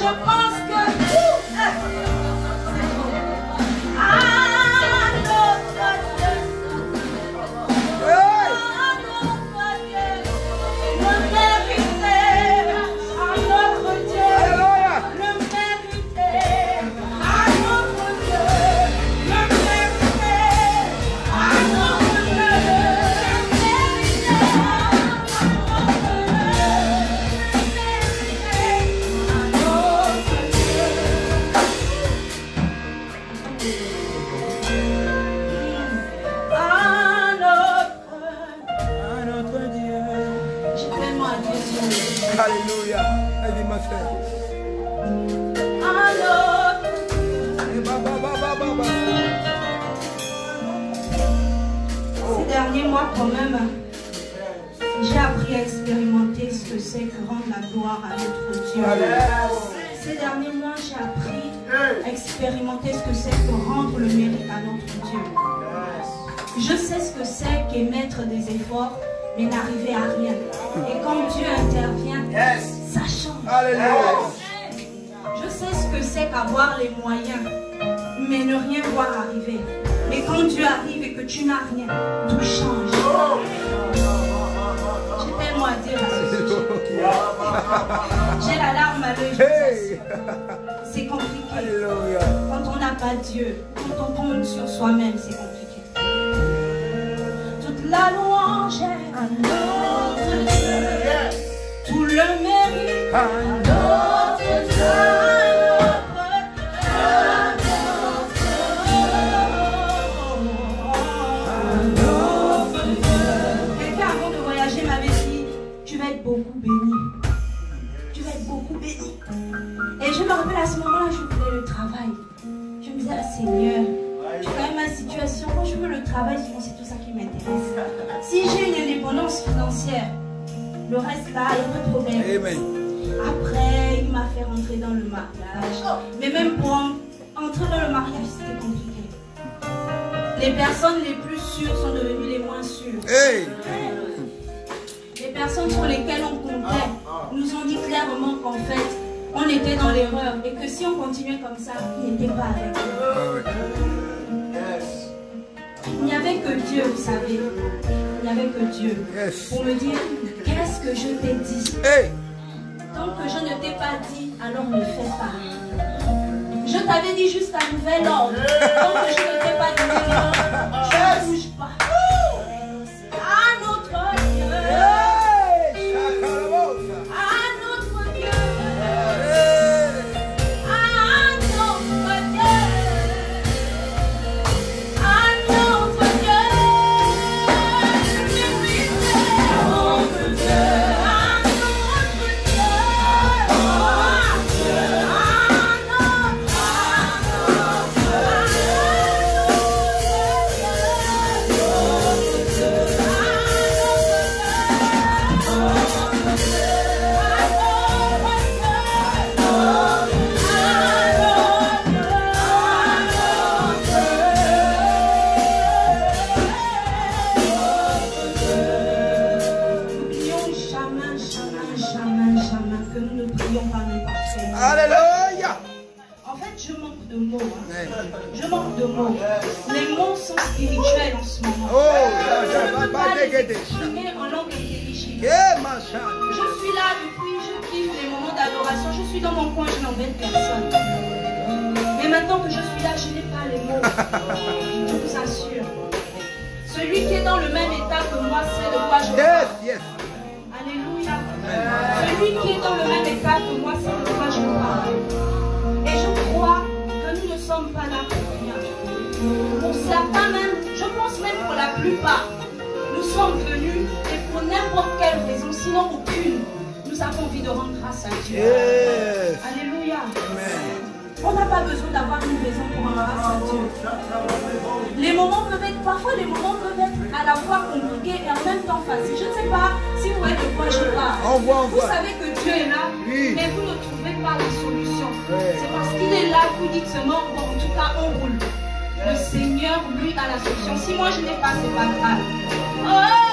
je pense que Alléluia. Vas-y, ma frère. Ces derniers mois, quand même, j'ai appris à expérimenter ce que c'est que rendre la gloire à notre Dieu. Ces derniers mois, j'ai appris à expérimenter ce que c'est que rendre le mérite à notre Dieu. Je sais ce que c'est qu'émettre des efforts, mais n'arriver à rien. Et quand Dieu intervient, ça change. Alléluia. Je sais ce que c'est qu'avoir les moyens, mais ne rien voir arriver. Mais quand Dieu arrive et que tu n'as rien, tout change. J'ai tellement à dire à ce sujet. J'ai la larme à l'œil. C'est compliqué. Alléluia. Quand on n'a pas Dieu, quand on compte sur soi-même, c'est compliqué. Toute la louange est à notre Dieu. Tout le mérite à notre Dieu. Quelqu'un avant de voyager m'avait dit, tu vas être beaucoup béni. Tu vas être beaucoup béni. Et je me rappelle à ce moment-là, je voulais le travail. Je me disais, ah, Seigneur, je suis quand même ma situation. Quand je veux le travail, c'est tout ça qui m'intéresse. Si j'ai une indépendance financière, le reste là, il n'y a pas de problème. Amen. Après, il m'a fait rentrer dans le mariage. Mais même pour entrer dans le mariage, c'était compliqué. Les personnes les plus sûres sont devenues les moins sûres. Hey. Les personnes sur lesquelles on comptait nous ont dit clairement qu'en fait, on était dans l'erreur et que si on continuait comme ça, ils n'étaient pas avec nous. Il n'y avait que Dieu, vous savez. Il n'y avait que Dieu pour me dire, qu'est-ce que je t'ai dit? Tant que je ne t'ai pas dit, alors ne fais pas. Je t'avais dit juste un nouvel ordre. Tant que je ne t'ai pas donné l'ordre, je ne bouge pas. À notre Dieu. À notre Dieu. À notre Dieu. À notre Dieu. Alléluia. En fait, je manque de mots. Je manque de mots. Les mots sont spirituels en ce moment. Je ne peux pas les exprimer en langue intelligible. Je suis là depuis, je kiffe les moments d'adoration. Je suis dans mon coin, je n'embête personne. Mais maintenant que je suis là, je n'ai pas les mots. Je vous assure. Celui qui est dans le même état que moi sait de quoi je parle. Alléluia. Celui qui est dans le même état que moi sait de quoi je parle. Et je crois que nous ne sommes pas là pour rien. Pour certains même, je pense même pour la plupart, nous sommes venus et pour n'importe quelle raison, sinon aucune, nous avons envie de rendre grâce à Dieu. Alléluia. On n'a pas besoin d'avoir une raison pour rendre grâce à Dieu. Les moments peuvent être, parfois les moments peuvent être à la fois compliqués et en même temps faciles. Je ne sais pas si vous voyez de quoi je parle. Vous savez que Dieu est là, mais vous ne trouvez pas la solution. C'est parce qu'il est là que vous dites seulement, bon, en tout cas, on roule. Le Seigneur, lui, a la solution. Si moi je n'ai pas, c'est pas grave. Oh!